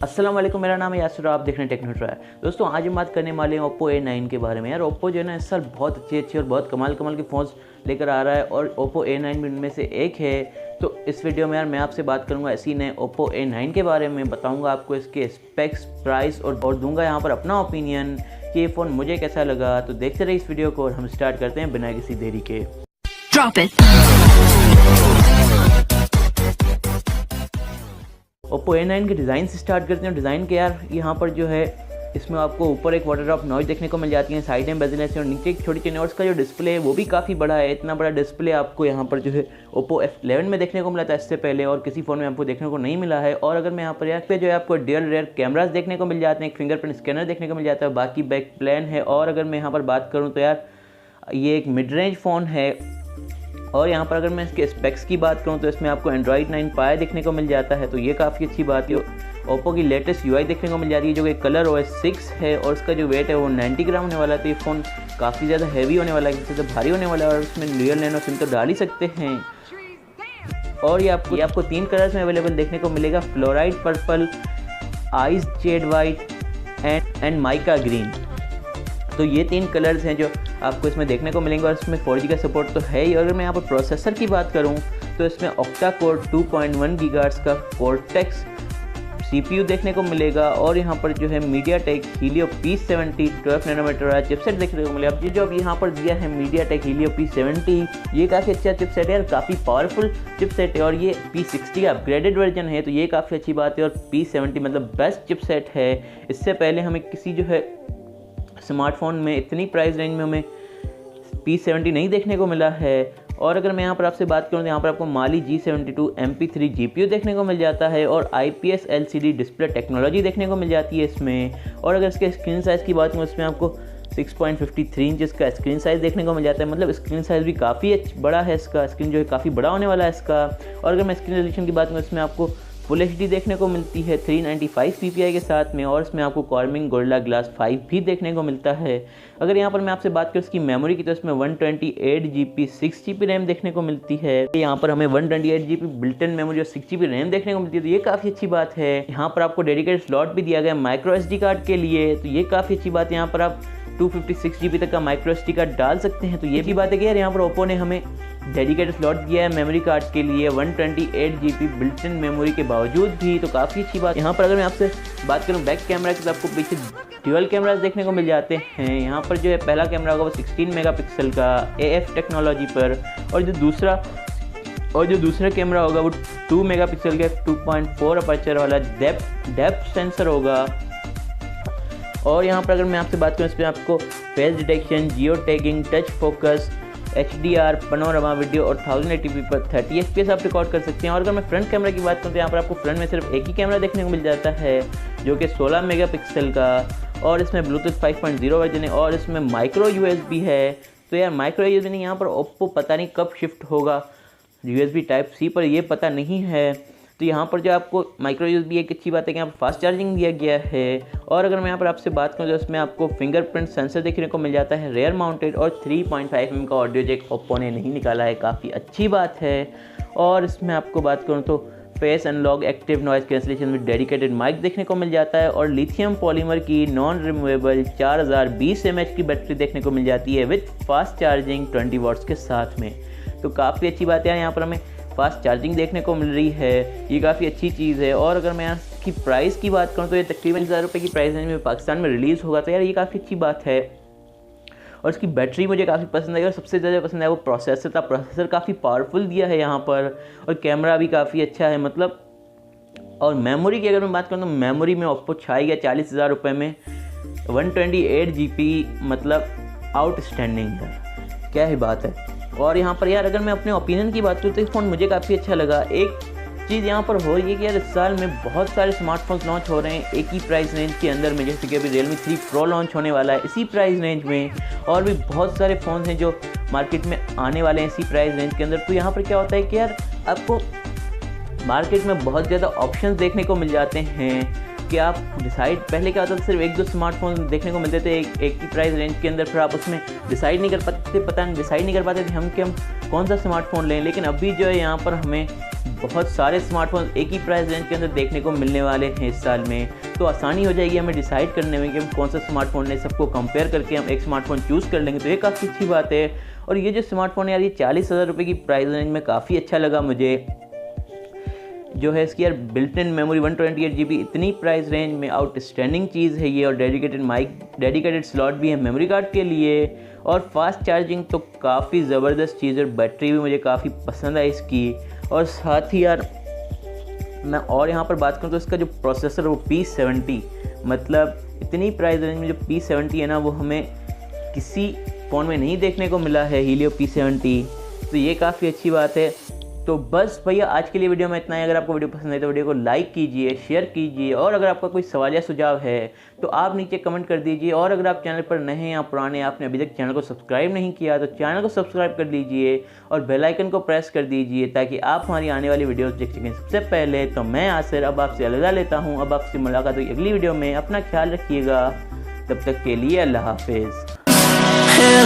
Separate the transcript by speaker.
Speaker 1: अस्सलाम-u-अलैकुम, मेरा नाम है यासिर, आप देख रहे हैं टेक्नो ट्राई। दोस्तों आज हम बात करने वाले हैं Oppo A9 के बारे में। यार Oppo जो है ना इस साल बहुत अच्छे और बहुत कमाल के फ़ोन्स लेकर आ रहा है और Oppo A9 भी उनमें से एक है। तो इस वीडियो में यार मैं आपसे बात करूंगा इसी नए Oppo A9 के बारे में, बताऊंगा आपको इसके स्पेक्स, प्राइस और दूंगा यहाँ पर अपना ओपिनियन कि ये फ़ोन मुझे कैसा लगा। तो देखते रहिए इस वीडियो को और हम स्टार्ट करते हैं बिना किसी देरी के। Oppo A9 के डिज़ाइन से स्टार्ट करते हैं। डिज़ाइन के यार यहाँ पर जो है इसमें आपको ऊपर एक वाटर ड्रॉप नॉइज देखने को मिल जाती है, साइड में बेजल है और नीचे एक छोटी चीज़। और इसका जो डिस्प्ले है वो भी काफ़ी बड़ा है। इतना बड़ा डिस्प्ले आपको यहाँ पर जो है Oppo F11 में देखने को मिला था इससे पहले, और किसी फ़ोन में आपको देखने को नहीं मिला है। और अगर मैं यहाँ पर यार पे जो है आपको डुअल रियर कैमरास देखने को मिल जाते हैं, एक फिंगरप्रिंट स्कैनर देखने को मिल जाता है, बाकी बैक प्लान है। और अगर मैं यहाँ पर बात करूँ तो यार ये एक मिड रेंज फ़ोन है। और यहाँ पर अगर मैं इसके स्पेक्स की बात करूँ तो इसमें आपको Android 9 Pie देखने को मिल जाता है, तो ये काफ़ी अच्छी बात है। Oppo की लेटेस्ट UI देखने को मिल जाती है जो कि कलर OS 6 है और इसका जो वेट है वो 90 ग्राम होने वाला है। तो ये फ़ोन काफ़ी ज़्यादा हैवी होने वाला है, ज़्यादा भारी होने वाला है। और उसमें डुअल नैनो सिम तो डाल ही सकते हैं। और ये आपको 3 कलर्स में अवेलेबल देखने को मिलेगा, fluoride purple, ice Z white and mica green. तो ये 3 कलर्स हैं जो आपको इसमें देखने को मिलेंगे। और इसमें 4G का सपोर्ट तो है ही। और अगर मैं यहाँ पर प्रोसेसर की बात करूँ तो इसमें ऑक्टा कोर 2.1 गीगाहर्ट्ज़ का कोर्टेक्स CPU देखने को मिलेगा। और यहाँ पर जो है MediaTek Helio P70 12 नैनोमीटर वाला चिपसेट देखने को मिलेगा। ये जो अब यहाँ पर दिया है MediaTek Helio P70, ये काफ़ी अच्छा चिपसेट है और काफ़ी पावरफुल चिपसेट है। और ये P60 का अपग्रेडेड वर्जन है, तो ये काफ़ी अच्छी बात है। और P70 मतलब बेस्ट चिपसेट है। इससे पहले हमें किसी जो है स्मार्टफोन में इतनी प्राइस रेंज में हमें P70 नहीं देखने को मिला है। और अगर मैं यहाँ पर आपसे बात करूँ तो यहाँ पर आपको Mali G72 MP3 GPU देखने को मिल जाता है और IPS LCD डिस्प्ले टेक्नोलॉजी देखने को मिल जाती है इसमें। और अगर इसके स्क्रीन साइज़ की बात करूँ इसमें आपको 6.53 इंचज़ का स्क्रीन साइज़ देखने को मिल जाता है, मतलब स्क्रीन साइज़ भी काफ़ी बड़ा है। इसका स्क्रीन जो है काफ़ी बड़ा होने वाला है इसका। और अगर मैं स्क्रीन रेजोल्यूशन की बात करूँ इसमें आपको फुल HD देखने को मिलती है 395 ppi के साथ में। और इसमें आपको Corning Gorilla Glass 5 भी देखने को मिलता है। अगर यहाँ पर मैं आपसे बात करूँ इसकी मेमोरी की तो इसमें 128GB 6GB रैम देखने को मिलती है। यहाँ पर हमें 128GB बिल्ट इन मेमोरी और 6GB रैम देखने को मिलती है, तो ये काफ़ी अच्छी बात है। यहाँ पर आपको डेडिकेटेड स्लॉट भी दिया गया है माइक्रो SD कार्ड के लिए, तो ये काफ़ी अच्छी बात है। यहाँ पर आप 256GB तक का माइक्रो SD कार्ड डाल सकते हैं। तो ये भी बात है कि यार यहाँ पर Oppo ने हमें डेडिकेटेड स्लॉट दिया है मेमोरी कार्ड के लिए 128GB बिल्ट इन मेमोरी के बावजूद भी, तो काफ़ी अच्छी बात। यहाँ पर अगर मैं आपसे बात करूँ बैक कैमरा की तो आपको पीछे ड्यूअल कैमरास देखने को मिल जाते हैं। यहाँ पर जो है पहला कैमरा होगा वो 16 मेगापिक्सल का AF टेक्नोलॉजी पर, और जो दूसरा कैमरा होगा वो 2 मेगापिक्सल का 2.4 अपर्चर वाला डेप्थ सेंसर होगा। और यहाँ पर अगर मैं आपसे बात करूँ इसमें आपको face detection, geo tagging, touch focus, HDR, panorama video और 1080p पर 30 FPS आप रिकॉर्ड कर सकते हैं। और अगर मैं फ्रंट कैमरा की बात करूँ तो यहाँ पर आपको फ्रंट में सिर्फ एक ही कैमरा देखने को मिल जाता है जो कि 16 मेगापिक्सल का, और इसमें ब्लूटूथ 5.0 वर्जन है और इसमें माइक्रो USB है। तो यार माइक्रो USB नहीं, यहाँ पर Oppo पता नहीं कब शिफ्ट होगा USB Type-C पर, ये पता नहीं है। तो यहाँ पर जो आपको माइक्रो USB एक अच्छी बात है कि यहाँ पर फास्ट चार्जिंग दिया गया है। और अगर मैं यहाँ पर आपसे बात करूँ तो इसमें आपको फिंगरप्रिंट सेंसर देखने को मिल जाता है रेयर माउंटेड, और 3.5 mm का ऑडियो जैक Oppo ने नहीं निकाला है, काफ़ी अच्छी बात है। और इसमें आपको बात करूँ तो face unlock active noise cancellation में डेडिकेटेड माइक देखने को मिल जाता है और लिथियम पॉलीमर की नॉन रिमूवेबल 4020 mAh की बैटरी देखने को मिल जाती है विथ फास्ट चार्जिंग 20 वॉट्स के साथ में। तो काफ़ी अच्छी बात है, यहाँ पर हमें फास्ट चार्जिंग देखने को मिल रही है, ये काफ़ी अच्छी चीज़ है। और अगर मैं इसकी प्राइस की बात करूँ तो ये तकरीबन 1000 रुपये की प्राइस रेंज में पाकिस्तान में रिलीज़ होगा, तो यार ये काफ़ी अच्छी बात है। और इसकी बैटरी मुझे काफ़ी पसंद आई और सबसे ज़्यादा पसंद आया वो प्रोसेसर था। प्रोसेसर काफ़ी पावरफुल दिया है यहाँ पर, और कैमरा भी काफ़ी अच्छा है मतलब। और मेमोरी की अगर मैं बात करूँ तो मेमोरी में Oppo छाई गया 40,000 रुपये में 128GB, मतलब आउटस्टैंडिंग है, क्या ही बात है। और यहाँ पर यार अगर मैं अपने ओपिनियन की बात करूँ तो ये फ़ोन मुझे काफ़ी अच्छा लगा। एक चीज़ यहाँ पर हो रही है कि यार इस साल में बहुत सारे स्मार्टफोन्स लॉन्च हो रहे हैं एक ही प्राइस रेंज के अंदर में, जैसे कि अभी Realme 3 Pro लॉन्च होने वाला है इसी प्राइस रेंज में, और भी बहुत सारे फ़ोन्स हैं जो मार्केट में आने वाले हैं इसी प्राइस रेंज के अंदर। तो यहाँ पर क्या होता है कि यार आपको मार्केट में बहुत ज़्यादा ऑप्शंस देखने को मिल जाते हैं कि आप डिसाइड, पहले क्या होता था सिर्फ 1-2 स्मार्टफोन देखने को मिलते थे एक ही प्राइस रेंज के अंदर, फिर आप उसमें डिसाइड नहीं कर पाते थे कि हम कौन सा स्मार्टफोन लें। लेकिन अभी जो है यहाँ पर हमें बहुत सारे स्मार्टफोन एक ही प्राइस रेंज के अंदर देखने को मिलने वाले हैं इस साल में, तो आसानी हो जाएगी हमें डिसाइड करने में कि हम कौन सा स्मार्टफोन है। सबको कंपेयर करके हम एक स्मार्टफोन चूज़ कर लेंगे, तो ये काफ़ी अच्छी बात है। और ये जो स्मार्टफोन है यार, ये 40,000 रुपये की प्राइस रेंज में काफ़ी अच्छा लगा मुझे। जो है इसकी यार बिल्ट इन मेमोरी 128 GB, इतनी प्राइस रेंज में आउटस्टैंडिंग चीज़ है ये। और डेडिकेटेड स्लॉट भी है मेमोरी कार्ड के लिए, और फास्ट चार्जिंग तो काफ़ी ज़बरदस्त चीज़ है। बैटरी भी मुझे काफ़ी पसंद है इसकी। और साथ ही यार मैं और यहाँ पर बात करूँ तो इसका जो प्रोसेसर वो P70, मतलब इतनी प्राइस रेंज में जो P70 है ना, वो हमें किसी फ़ोन में नहीं देखने को मिला है, हीलियो P70, तो ये काफ़ी अच्छी बात है। तो बस भैया आज के लिए वीडियो में इतना ही। अगर आपको वीडियो पसंद है तो वीडियो को लाइक कीजिए, शेयर कीजिए, और अगर आपका कोई सवाल या सुझाव है तो आप नीचे कमेंट कर दीजिए। और अगर आप चैनल पर नए हैं या पुराने, आपने अभी तक चैनल को सब्सक्राइब नहीं किया तो चैनल को सब्सक्राइब कर लीजिए और बेल आइकन को प्रेस कर दीजिए ताकि आप हमारी आने वाली वीडियोज़ देख सकें सबसे पहले। तो मैं आसिर अब आपसे अलविदा लेता हूँ। अब आपसे मुलाकात हुई अगली वीडियो में। अपना ख्याल रखिएगा, तब तक के लिए अल्लाह हाफिज़।